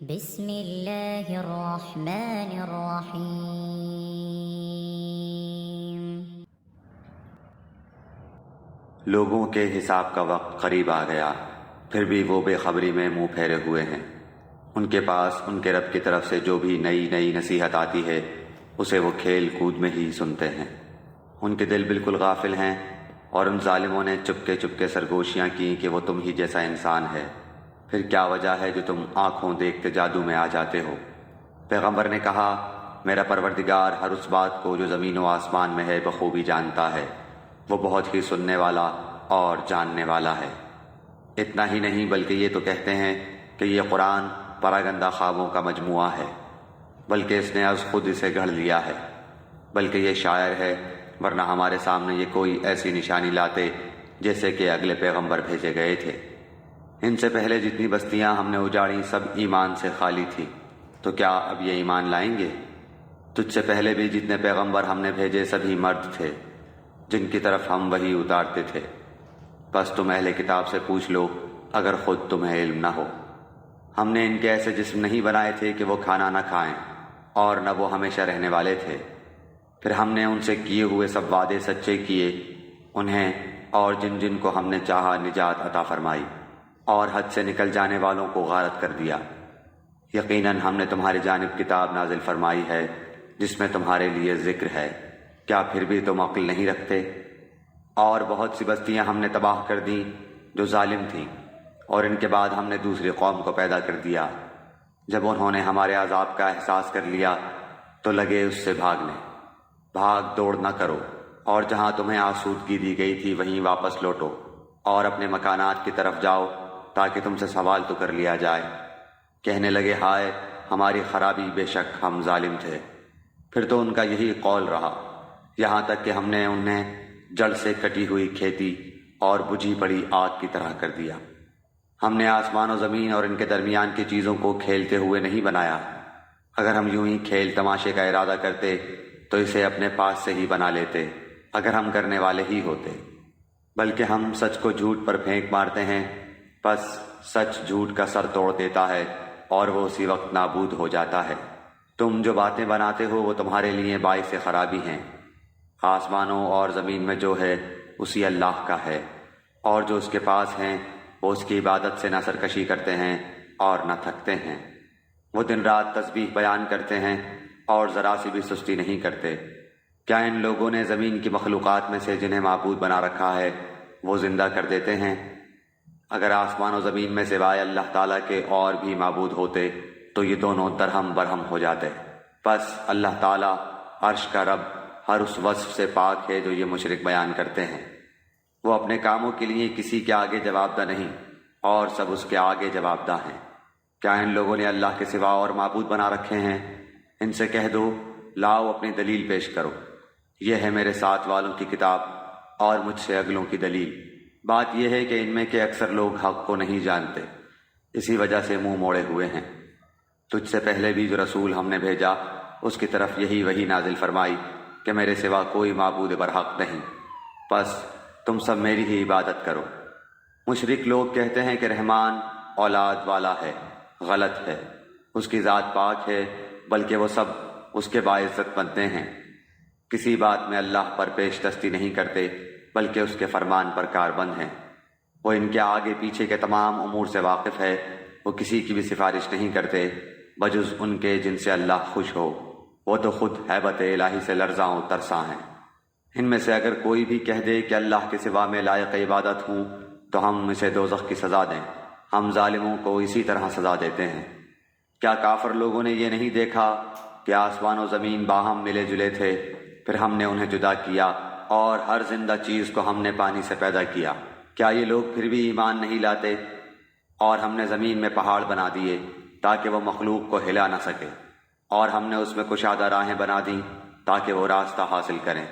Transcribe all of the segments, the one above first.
بسم اللہ الرحمن الرحیم۔ لوگوں کے حساب کا وقت قریب آ گیا، پھر بھی وہ بے خبری میں منہ پھیرے ہوئے ہیں۔ ان کے پاس ان کے رب کی طرف سے جو بھی نئی نئی نصیحت آتی ہے اسے وہ کھیل کود میں ہی سنتے ہیں۔ ان کے دل بالکل غافل ہیں، اور ان ظالموں نے چپکے سرگوشیاں کی کہ وہ تم ہی جیسا انسان ہے، پھر کیا وجہ ہے جو تم آنکھوں دیکھتے جادو میں آ جاتے ہو؟ پیغمبر نے کہا، میرا پروردگار ہر اس بات کو جو زمین و آسمان میں ہے بخوبی جانتا ہے، وہ بہت ہی سننے والا اور جاننے والا ہے۔ اتنا ہی نہیں بلکہ یہ تو کہتے ہیں کہ یہ قرآن پراگندہ خوابوں کا مجموعہ ہے، بلکہ اس نے از خود اسے گھڑ لیا ہے، بلکہ یہ شاعر ہے، ورنہ ہمارے سامنے یہ کوئی ایسی نشانی لاتے جیسے کہ اگلے پیغمبر بھیجے گئے تھے۔ ان سے پہلے جتنی بستیاں ہم نے اجاڑی سب ایمان سے خالی تھی، تو کیا اب یہ ایمان لائیں گے؟ تجھ سے پہلے بھی جتنے پیغمبر ہم نے بھیجے سبھی مرد تھے جن کی طرف ہم وحی اتارتے تھے۔ بس تم اہل کتاب سے پوچھ لو اگر خود تمہیں علم نہ ہو۔ ہم نے ان کے ایسے جسم نہیں بنائے تھے کہ وہ کھانا نہ کھائیں، اور نہ وہ ہمیشہ رہنے والے تھے۔ پھر ہم نے ان سے کیے ہوئے سب وعدے سچے کیے، انہیں اور جن جن کو ہم نے چاہا نجات عطا فرمائی، اور حد سے نکل جانے والوں کو غارت کر دیا۔ یقیناً ہم نے تمہاری جانب کتاب نازل فرمائی ہے جس میں تمہارے لیے ذکر ہے، کیا پھر بھی تم عقل نہیں رکھتے؟ اور بہت سی بستیاں ہم نے تباہ کر دیں جو ظالم تھیں، اور ان کے بعد ہم نے دوسری قوم کو پیدا کر دیا۔ جب انہوں نے ہمارے عذاب کا احساس کر لیا تو لگے اس سے بھاگنے۔ بھاگ دوڑ نہ کرو، اور جہاں تمہیں آسودگی دی گئی تھی وہیں واپس لوٹو، اور اپنے مکانات کی طرف جاؤ تاکہ تم سے سوال تو کر لیا جائے۔ کہنے لگے، ہائے ہماری خرابی، بے شک ہم ظالم تھے۔ پھر تو ان کا یہی قول رہا، یہاں تک کہ ہم نے انہیں جڑ سے کٹی ہوئی کھیتی اور بجھی پڑی آگ کی طرح کر دیا۔ ہم نے آسمان و زمین اور ان کے درمیان کی چیزوں کو کھیلتے ہوئے نہیں بنایا۔ اگر ہم یوں ہی کھیل تماشے کا ارادہ کرتے تو اسے اپنے پاس سے ہی بنا لیتے، اگر ہم کرنے والے ہی ہوتے۔ بلکہ ہم سچ کو جھوٹ پر پھینک مارتے ہیں، پس سچ جھوٹ کا سر توڑ دیتا ہے اور وہ اسی وقت نابود ہو جاتا ہے۔ تم جو باتیں بناتے ہو وہ تمہارے لیے باعث خرابی ہیں۔ آسمانوں اور زمین میں جو ہے اسی اللہ کا ہے، اور جو اس کے پاس ہیں وہ اس کی عبادت سے نہ سرکشی کرتے ہیں اور نہ تھکتے ہیں۔ وہ دن رات تسبیح بیان کرتے ہیں اور ذرا سی بھی سستی نہیں کرتے۔ کیا ان لوگوں نے زمین کی مخلوقات میں سے جنہیں معبود بنا رکھا ہے وہ زندہ کر دیتے ہیں؟ اگر آسمان و زمین میں سوائے اللہ تعالیٰ کے اور بھی معبود ہوتے تو یہ دونوں درہم برہم ہو جاتے۔ بس اللہ تعالیٰ عرش کا رب ہر اس وصف سے پاک ہے جو یہ مشرک بیان کرتے ہیں۔ وہ اپنے کاموں کے لیے کسی کے آگے جواب دہ نہیں، اور سب اس کے آگے جواب دہ ہیں۔ کیا ان لوگوں نے اللہ کے سوا اور معبود بنا رکھے ہیں؟ ان سے کہہ دو، لاؤ اپنی دلیل پیش کرو۔ یہ ہے میرے ساتھ والوں کی کتاب اور مجھ سے اگلوں کی دلیل۔ بات یہ ہے کہ ان میں کے اکثر لوگ حق کو نہیں جانتے، اسی وجہ سے منہ موڑے ہوئے ہیں۔ تجھ سے پہلے بھی جو رسول ہم نے بھیجا اس کی طرف یہی وحی نازل فرمائی کہ میرے سوا کوئی معبود برحق نہیں، بس تم سب میری ہی عبادت کرو۔ مشرک لوگ کہتے ہیں کہ رحمان اولاد والا ہے، غلط ہے، اس کی ذات پاک ہے، بلکہ وہ سب اس کے باعزت بنتے ہیں۔ کسی بات میں اللہ پر پیش دستی نہیں کرتے بلکہ اس کے فرمان پر کاربند ہیں۔ وہ ان کے آگے پیچھے کے تمام امور سے واقف ہے، وہ کسی کی بھی سفارش نہیں کرتے بجز ان کے جن سے اللہ خوش ہو۔ وہ تو خود ہیبت الہی سے لرزاں و ترساں ہیں۔ ان میں سے اگر کوئی بھی کہہ دے کہ اللہ کے سوا میں لائق عبادت ہوں تو ہم اسے دوزخ کی سزا دیں۔ ہم ظالموں کو اسی طرح سزا دیتے ہیں۔ کیا کافر لوگوں نے یہ نہیں دیکھا کہ آسمان و زمین باہم ملے جلے تھے، پھر ہم نے انہیں جدا کیا، اور ہر زندہ چیز کو ہم نے پانی سے پیدا کیا؟ کیا یہ لوگ پھر بھی ایمان نہیں لاتے؟ اور ہم نے زمین میں پہاڑ بنا دیے تاکہ وہ مخلوق کو ہلا نہ سکے، اور ہم نے اس میں کشادہ راہیں بنا دیں تاکہ وہ راستہ حاصل کریں۔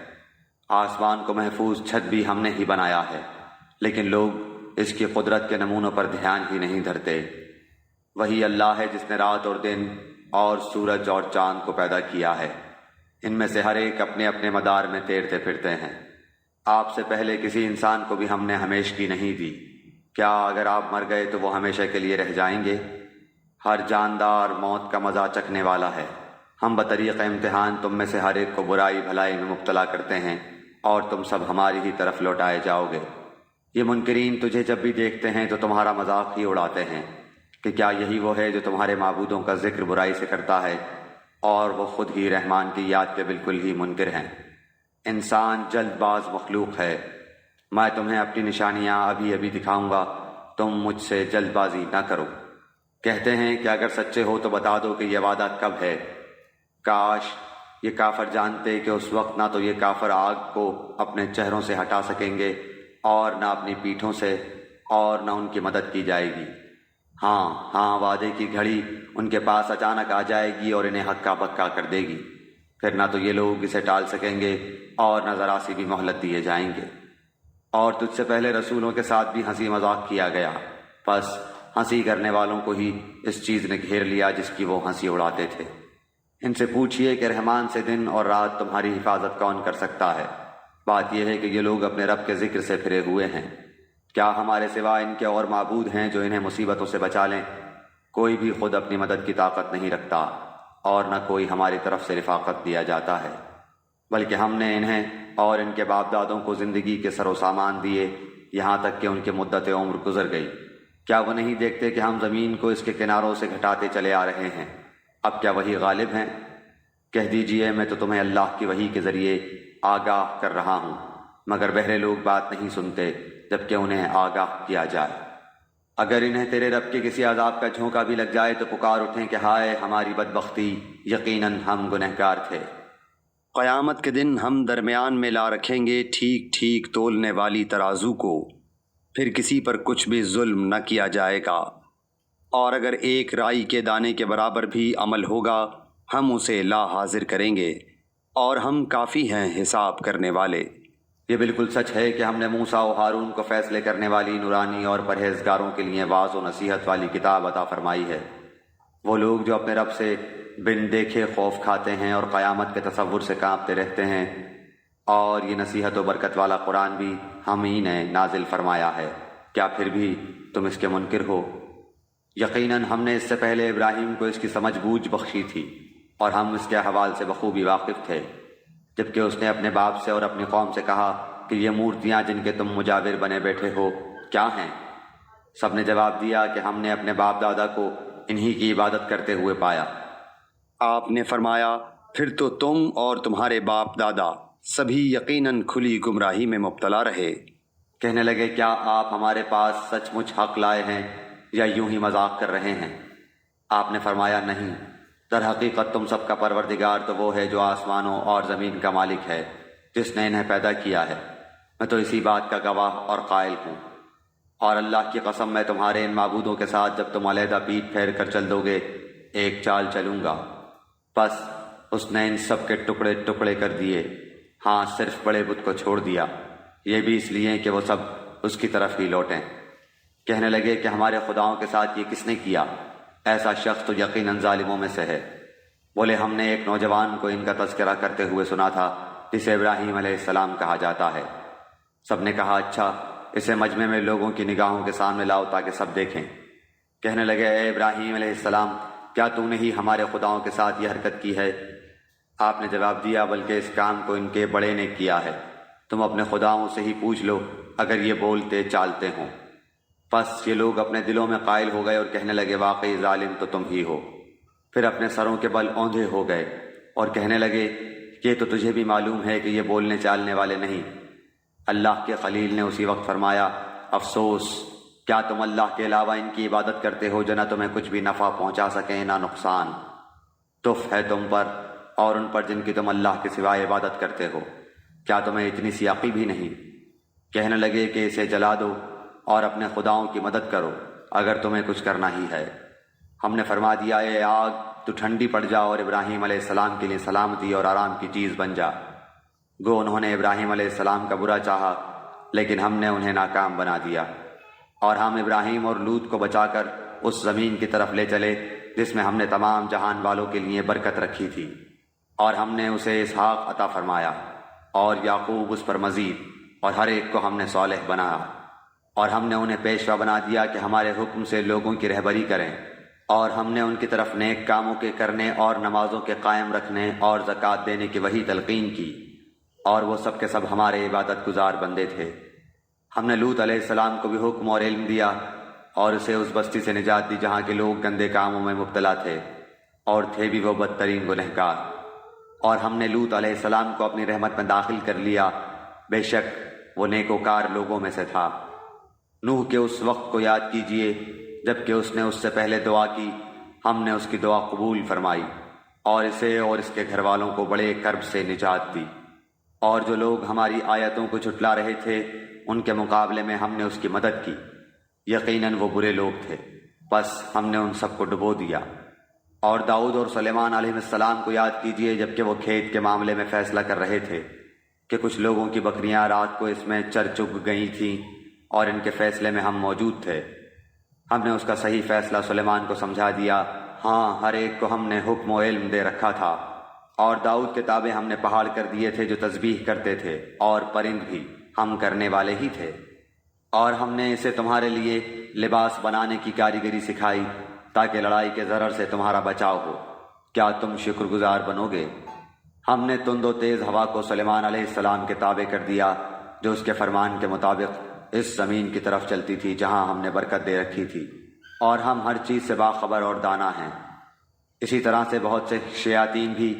آسمان کو محفوظ چھت بھی ہم نے ہی بنایا ہے، لیکن لوگ اس کی قدرت کے نمونوں پر دھیان ہی نہیں دھرتے۔ وہی اللہ ہے جس نے رات اور دن اور سورج اور چاند کو پیدا کیا ہے، ان میں سے ہر ایک اپنے اپنے مدار میں تیرتے پھرتے ہیں۔ آپ سے پہلے کسی انسان کو بھی ہم نے ہمیشگی نہیں دی، کیا اگر آپ مر گئے تو وہ ہمیشہ کے لیے رہ جائیں گے؟ ہر جاندار موت کا مزہ چکھنے والا ہے۔ ہم بطریق امتحان تم میں سے ہر ایک کو برائی بھلائی میں مبتلا کرتے ہیں اور تم سب ہماری ہی طرف لوٹائے جاؤ گے۔ یہ منکرین تجھے جب بھی دیکھتے ہیں تو تمہارا مذاق ہی اڑاتے ہیں کہ کیا یہی وہ ہے جو تمہارے معبودوں کا ذکر برائی سے کرتا ہے اور وہ خود ہی رحمان کی یاد کے بالکل ہی منکر ہیں۔ انسان جلد باز مخلوق ہے، میں تمہیں اپنی نشانیاں ابھی ابھی دکھاؤں گا، تم مجھ سے جلد بازی نہ کرو۔ کہتے ہیں کہ اگر سچے ہو تو بتا دو کہ یہ وعدہ کب ہے۔ کاش یہ کافر جانتے کہ اس وقت نہ تو یہ کافر آگ کو اپنے چہروں سے ہٹا سکیں گے اور نہ اپنی پیٹھوں سے، اور نہ ان کی مدد کی جائے گی۔ ہاں وعدے کی گھڑی ان کے پاس اچانک آ جائے گی اور انہیں ہکا بکا کر دے گی، پھر نہ تو یہ لوگ اسے ٹال سکیں گے اور نہ ذرا سی بھی مہلت دیے جائیں گے۔ اور تجھ سے پہلے رسولوں کے ساتھ بھی ہنسی مذاق کیا گیا، بس ہنسی کرنے والوں کو ہی اس چیز نے گھیر لیا جس کی وہ ہنسی اڑاتے تھے۔ ان سے پوچھئے کہ رحمان سے دن اور رات تمہاری حفاظت کون کر سکتا ہے؟ بات یہ ہے کہ یہ لوگ اپنے رب کے ذکر سے پھرے ہوئے ہیں۔ کیا ہمارے سوا ان کے اور معبود ہیں جو انہیں مصیبتوں سے بچا لیں؟ کوئی بھی خود اپنی مدد کی طاقت نہیں رکھتا اور نہ کوئی ہماری طرف سے رفاقت دیا جاتا ہے، بلکہ ہم نے انہیں اور ان کے باپ دادوں کو زندگی کے سر و سامان دیے یہاں تک کہ ان کی مدت عمر گزر گئی۔ کیا وہ نہیں دیکھتے کہ ہم زمین کو اس کے کناروں سے گھٹاتے چلے آ رہے ہیں؟ اب کیا وہی غالب ہیں؟ کہہ دیجئے میں تو تمہیں اللہ کی وحی کے ذریعے آگاہ کر رہا ہوں، مگر بہرے لوگ بات نہیں سنتے جبکہ انہیں آگاہ کیا جائے۔ اگر انہیں تیرے رب کے کسی عذاب کا جھونکا بھی لگ جائے تو پکار اٹھیں کہ ہائے ہماری بدبختی، یقیناً ہم گنہگار تھے۔ قیامت کے دن ہم درمیان میں لا رکھیں گے ٹھیک ٹھیک تولنے والی ترازو کو، پھر کسی پر کچھ بھی ظلم نہ کیا جائے گا، اور اگر ایک رائی کے دانے کے برابر بھی عمل ہوگا ہم اسے لا حاضر کریں گے، اور ہم کافی ہیں حساب کرنے والے۔ یہ بالکل سچ ہے کہ ہم نے موسیٰ و ہارون کو فیصلے کرنے والی نورانی اور پرہیزگاروں کے لیے واعظ و نصیحت والی کتاب عطا فرمائی ہے۔ وہ لوگ جو اپنے رب سے بن دیکھے خوف کھاتے ہیں اور قیامت کے تصور سے کانپتے رہتے ہیں، اور یہ نصیحت و برکت والا قرآن بھی ہم ہی نے نازل فرمایا ہے، کیا پھر بھی تم اس کے منکر ہو؟ یقیناً ہم نے اس سے پہلے ابراہیم کو اس کی سمجھ بوجھ بخشی تھی اور ہم اس کے احوال سے بخوبی واقف تھے، جبکہ اس نے اپنے باپ سے اور اپنی قوم سے کہا کہ یہ مورتیاں جن کے تم مجاور بنے بیٹھے ہو کیا ہیں؟ سب نے جواب دیا کہ ہم نے اپنے باپ دادا کو انہی کی عبادت کرتے ہوئے پایا۔ آپ نے فرمایا پھر تو تم اور تمہارے باپ دادا سبھی یقیناً کھلی گمراہی میں مبتلا رہے۔ کہنے لگے کیا آپ ہمارے پاس سچ مچ حق لائے ہیں یا یوں ہی مذاق کر رہے ہیں؟ آپ نے فرمایا نہیں، در حقیقت تم سب کا پروردگار تو وہ ہے جو آسمانوں اور زمین کا مالک ہے، جس نے انہیں پیدا کیا ہے، میں تو اسی بات کا گواہ اور قائل ہوں۔ اور اللہ کی قسم میں تمہارے ان معبودوں کے ساتھ جب تم علیحدہ پیٹ پھیر کر چل دو گے ایک چال چلوں گا۔ بس اس نے ان سب کے ٹکڑے ٹکڑے کر دیے، ہاں صرف بڑے بت کو چھوڑ دیا، یہ بھی اس لیے کہ وہ سب اس کی طرف ہی لوٹیں۔ کہنے لگے کہ ہمارے خداؤں کے ساتھ یہ کس نے کیا؟ ایسا شخص تو یقیناً ظالموں میں سے ہے۔ بولے ہم نے ایک نوجوان کو ان کا تذکرہ کرتے ہوئے سنا تھا جسے ابراہیم علیہ السلام کہا جاتا ہے۔ سب نے کہا اچھا اسے مجمع میں لوگوں کی نگاہوں کے سامنے لاؤ تاکہ سب دیکھیں۔ کہنے لگے اے ابراہیم علیہ السلام کیا تو نے ہی ہمارے خداؤں کے ساتھ یہ حرکت کی ہے؟ آپ نے جواب دیا بلکہ اس کام کو ان کے بڑے نے کیا ہے، تم اپنے خداؤں سے ہی پوچھ لو اگر یہ بولتے چالتے ہوں۔ پس یہ لوگ اپنے دلوں میں قائل ہو گئے اور کہنے لگے واقعی ظالم تو تم ہی ہو۔ پھر اپنے سروں کے بل اوندھے ہو گئے اور کہنے لگے یہ تو تجھے بھی معلوم ہے کہ یہ بولنے چالنے والے نہیں۔ اللہ کے خلیل نے اسی وقت فرمایا افسوس، کیا تم اللہ کے علاوہ ان کی عبادت کرتے ہو جو نہ تمہیں کچھ بھی نفع پہنچا سکیں نہ نقصان؟ تف ہے تم پر اور ان پر جن کی تم اللہ کے سوائے عبادت کرتے ہو، کیا تمہیں اتنی سی عقل بھی نہیں؟ کہنے لگے کہ اسے جلا دو اور اپنے خداؤں کی مدد کرو اگر تمہیں کچھ کرنا ہی ہے۔ ہم نے فرما دیا اے آگ تو ٹھنڈی پڑ جا اور ابراہیم علیہ السلام کے لیے سلامتی اور آرام کی چیز بن جا۔ گو انہوں نے ابراہیم علیہ السلام کا برا چاہا لیکن ہم نے انہیں ناکام بنا دیا، اور ہم ابراہیم اور لوط کو بچا کر اس زمین کی طرف لے چلے جس میں ہم نے تمام جہان والوں کے لیے برکت رکھی تھی، اور ہم نے اسے اسحاق عطا فرمایا اور یعقوب اس پر مزید، اور ہر ایک کو ہم نے صالح بنایا، اور ہم نے انہیں پیشوا بنا دیا کہ ہمارے حکم سے لوگوں کی رہبری کریں اور ہم نے ان کی طرف نیک کاموں کے کرنے اور نمازوں کے قائم رکھنے اور زکوٰۃ دینے کی وہی تلقین کی، اور وہ سب کے سب ہمارے عبادت گزار بندے تھے۔ ہم نے لوط علیہ السلام کو بھی حکم اور علم دیا اور اسے اس بستی سے نجات دی جہاں کے لوگ گندے کاموں میں مبتلا تھے اور تھے بھی وہ بدترین گنہگار۔ اور ہم نے لوط علیہ السلام کو اپنی رحمت میں داخل کر لیا، بے شک وہ نیکوکار لوگوں میں سے تھا۔ نوح کے اس وقت کو یاد کیجئے جبکہ اس نے اس سے پہلے دعا کی، ہم نے اس کی دعا قبول فرمائی اور اسے اور اس کے گھر والوں کو بڑے کرب سے نجات دی۔ اور جو لوگ ہماری آیتوں کو جھٹلا رہے تھے ان کے مقابلے میں ہم نے اس کی مدد کی، یقیناً وہ برے لوگ تھے، بس ہم نے ان سب کو ڈبو دیا۔ اور داؤد اور سلیمان علیہ السلام کو یاد کیجئے جبکہ وہ کھیت کے معاملے میں فیصلہ کر رہے تھے کہ کچھ لوگوں کی بکریاں رات کو اس میں چر چگ گئی تھیں اور ان کے فیصلے میں ہم موجود تھے۔ ہم نے اس کا صحیح فیصلہ سلیمان کو سمجھا دیا، ہاں ہر ایک کو ہم نے حکم و علم دے رکھا تھا۔ اور داؤد کے تابع ہم نے پہاڑ کر دیے تھے جو تسبیح کرتے تھے، اور پرند بھی ہم کرنے والے ہی تھے۔ اور ہم نے اسے تمہارے لیے لباس بنانے کی کاریگری سکھائی تاکہ لڑائی کے ضرر سے تمہارا بچاؤ ہو، کیا تم شکر گزار بنو گے؟ ہم نے تند و تیز ہوا کو سلیمان علیہ السلام کے تابع کر دیا جو اس کے فرمان کے مطابق اس زمین کی طرف چلتی تھی جہاں ہم نے برکت دے رکھی تھی، اور ہم ہر چیز سے باخبر اور دانا ہیں۔ اسی طرح سے بہت سے شیاطین بھی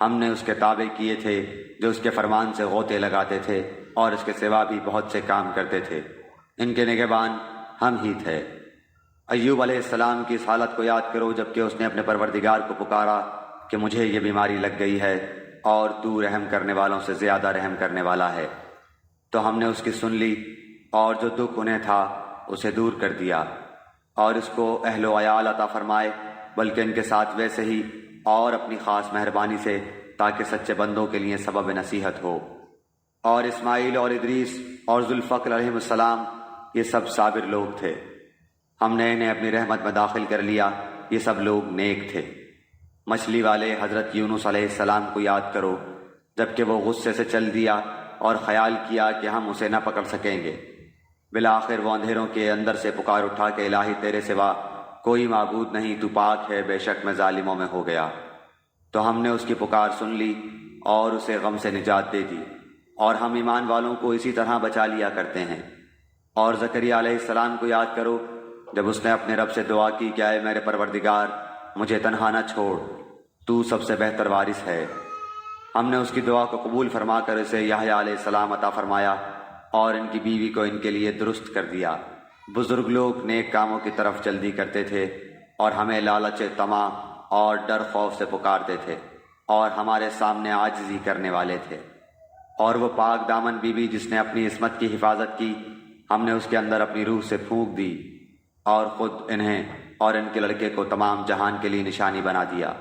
ہم نے اس کے تابع کیے تھے جو اس کے فرمان سے غوطے لگاتے تھے اور اس کے سوا بھی بہت سے کام کرتے تھے، ان کے نگہبان ہم ہی تھے۔ ایوب علیہ السلام کی اس حالت کو یاد کرو جبکہ اس نے اپنے پروردگار کو پکارا کہ مجھے یہ بیماری لگ گئی ہے اور تو رحم کرنے والوں سے زیادہ رحم کرنے والا ہے۔ تو ہم نے اس کی سن لی اور جو دکھ انہیں تھا اسے دور کر دیا، اور اس کو اہل و عیال عطا فرمائے، بلکہ ان کے ساتھ ویسے ہی اور اپنی خاص مہربانی سے تاکہ سچے بندوں کے لیے سبب نصیحت ہو۔ اور اسماعیل اور ادریس اور ذوالفقر علیہ السلام یہ سب صابر لوگ تھے، ہم نے انہیں اپنی رحمت میں داخل کر لیا، یہ سب لوگ نیک تھے۔ مچھلی والے حضرت یونس علیہ السلام کو یاد کرو جبکہ وہ غصے سے چل دیا اور خیال کیا کہ ہم اسے نہ پکڑ سکیں گے، بالآخر وہ اندھیروں کے اندر سے پکار اٹھا کہ الہی تیرے سوا کوئی معبود نہیں، تو پاک ہے، بے شک میں ظالموں میں ہو گیا۔ تو ہم نے اس کی پکار سن لی اور اسے غم سے نجات دے دی، اور ہم ایمان والوں کو اسی طرح بچا لیا کرتے ہیں۔ اور زکریہ علیہ السلام کو یاد کرو جب اس نے اپنے رب سے دعا کی کہ اے میرے پروردگار مجھے تنہا نہ چھوڑ، تو سب سے بہتر وارث ہے۔ ہم نے اس کی دعا کو قبول فرما کر اسے یحییٰ علیہ السلام عطا فرمایا اور ان کی بیوی کو ان کے لیے درست کر دیا۔ بزرگ لوگ نیک کاموں کی طرف جلدی کرتے تھے اور ہمیں لالچ طمع اور ڈر خوف سے پکارتے تھے، اور ہمارے سامنے عاجزی کرنے والے تھے۔ اور وہ پاک دامن بیوی جس نے اپنی عصمت کی حفاظت کی، ہم نے اس کے اندر اپنی روح سے پھونک دی اور خود انہیں اور ان کے لڑکے کو تمام جہان کے لیے نشانی بنا دیا۔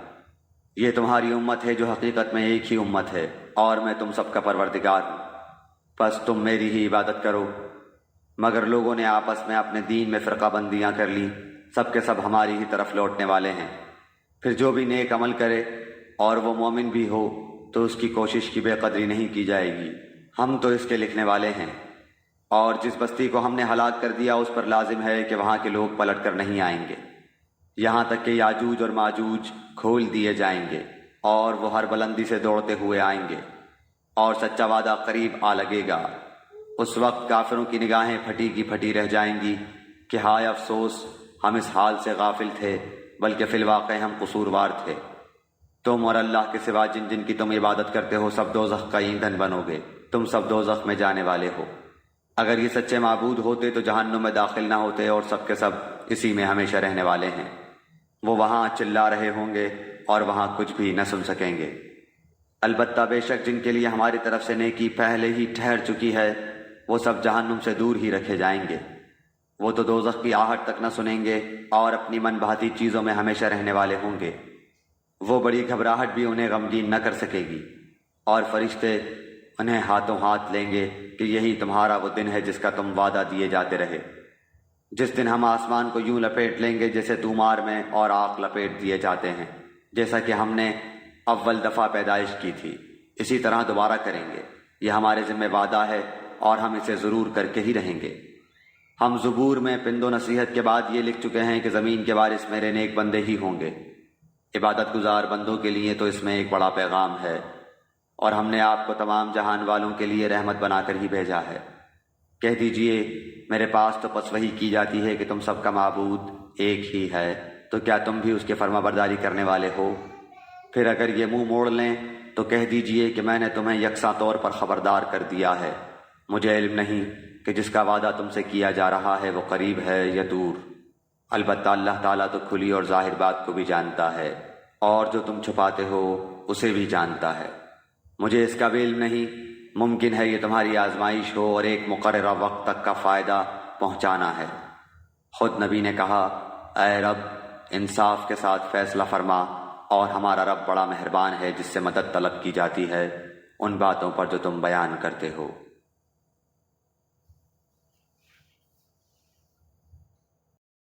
یہ تمہاری امت ہے جو حقیقت میں ایک ہی امت ہے، اور میں تم سب کا پروردگار ہوں، پس تم میری ہی عبادت کرو۔ مگر لوگوں نے آپس میں اپنے دین میں فرقہ بندیاں کر لی، سب کے سب ہماری ہی طرف لوٹنے والے ہیں۔ پھر جو بھی نیک عمل کرے اور وہ مومن بھی ہو تو اس کی کوشش کی بے قدری نہیں کی جائے گی، ہم تو اس کے لکھنے والے ہیں۔ اور جس بستی کو ہم نے ہلاک کر دیا اس پر لازم ہے کہ وہاں کے لوگ پلٹ کر نہیں آئیں گے، یہاں تک کہ یاجوج اور ماجوج کھول دیے جائیں گے اور وہ ہر بلندی سے دوڑتے ہوئے آئیں گے، اور سچا وعدہ قریب آ لگے گا۔ اس وقت کافروں کی نگاہیں پھٹی کی پھٹی رہ جائیں گی کہ ہائے افسوس، ہم اس حال سے غافل تھے، بلکہ فی الواقع ہم قصوروار تھے۔ تم اور اللہ کے سوا جن جن کی تم عبادت کرتے ہو سب دوزخ کا ایندھن بنو گے، تم سب دوزخ میں جانے والے ہو۔ اگر یہ سچے معبود ہوتے تو جہنم میں داخل نہ ہوتے، اور سب کے سب اسی میں ہمیشہ رہنے والے ہیں۔ وہ وہاں چلا رہے ہوں گے اور وہاں کچھ بھی نہ سن سکیں گے۔ البتہ بے شک جن کے لیے ہماری طرف سے نیکی پہلے ہی ٹھہر چکی ہے وہ سب جہنم سے دور ہی رکھے جائیں گے، وہ تو دوزخ کی آہٹ تک نہ سنیں گے اور اپنی من بھاتی چیزوں میں ہمیشہ رہنے والے ہوں گے۔ وہ بڑی گھبراہٹ بھی انہیں غمگین نہ کر سکے گی، اور فرشتے انہیں ہاتھوں ہاتھ لیں گے کہ یہی تمہارا وہ دن ہے جس کا تم وعدہ دیے جاتے رہے، جس دن ہم آسمان کو یوں لپیٹ لیں گے جیسے تومار میں اور آگ لپیٹ دیے جاتے ہیں، جیسا کہ ہم نے اول دفعہ پیدائش کی تھی، اسی طرح دوبارہ کریں گے۔ یہ ہمارے ذمہ وعدہ ہے اور ہم اسے ضرور کر کے ہی رہیں گے۔ ہم زبور میں پند و نصیحت کے بعد یہ لکھ چکے ہیں کہ زمین کے وارث میرے نیک بندے ہی ہوں گے۔ عبادت گزار بندوں کے لیے تو اس میں ایک بڑا پیغام ہے، اور ہم نے آپ کو تمام جہان والوں کے لیے رحمت بنا کر ہی بھیجا ہے۔ کہہ دیجئے میرے پاس تو پس وحی کی جاتی ہے کہ تم سب کا معبود ایک ہی ہے، تو کیا تم بھی اس کے فرما برداری کرنے والے ہو؟ پھر اگر یہ منہ موڑ لیں تو کہہ دیجئے کہ میں نے تمہیں یکساں طور پر خبردار کر دیا ہے، مجھے علم نہیں کہ جس کا وعدہ تم سے کیا جا رہا ہے وہ قریب ہے یا دور۔ البتہ اللہ تعالیٰ تو کھلی اور ظاہر بات کو بھی جانتا ہے، اور جو تم چھپاتے ہو اسے بھی جانتا ہے۔ مجھے اس کا بھی علم نہیں، ممکن ہے یہ تمہاری آزمائش ہو اور ایک مقررہ وقت تک کا فائدہ پہنچانا ہے۔ خود نبی نے کہا، اے رب انصاف کے ساتھ فیصلہ فرما، اور ہمارا رب بڑا مہربان ہے جس سے مدد طلب کی جاتی ہے ان باتوں پر جو تم بیان کرتے ہو۔